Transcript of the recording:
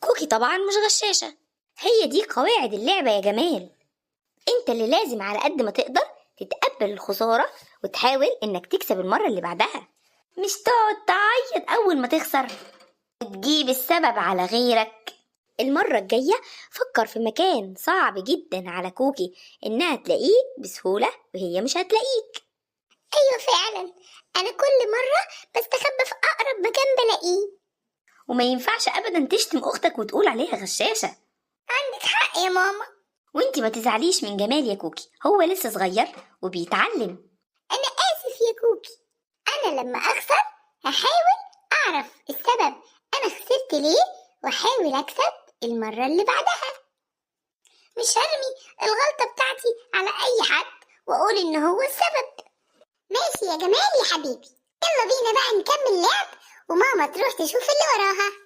كوكي طبعا مش غشاشة. هي دي قواعد اللعبة يا جمال. انت اللي لازم على قد ما تقدر تتقبل الخسارة وتحاول انك تكسب المرة اللي بعدها، مش تقعد تعيط اول ما تخسر وتجيب السبب على غيرك. المرة الجاية فكر في مكان صعب جدا على كوكي انها تلاقيه بسهولة وهي مش هتلاقيك. ايوه فعلا، انا كل مرة بستخبى في اقرب مكان بلاقيه. وما ينفعش ابدا تشتم اختك وتقول عليها غشاشة. عندك حق يا ماما. وانتي ما تزعليش من جمال يا كوكي، هو لسه صغير وبيتعلم. انا اسف يا كوكي، انا لما اخسر هحاول اعرف السبب انا خسرت ليه واحاول اكسب المرة اللي بعدها. مش هرمي الغلطة بتاعتي على اي حد واقول ان هو السبب. ماشي يا جمال يا حبيبي، يلا بينا بقى نكمل لعب وماما تروح تشوف اللي وراها.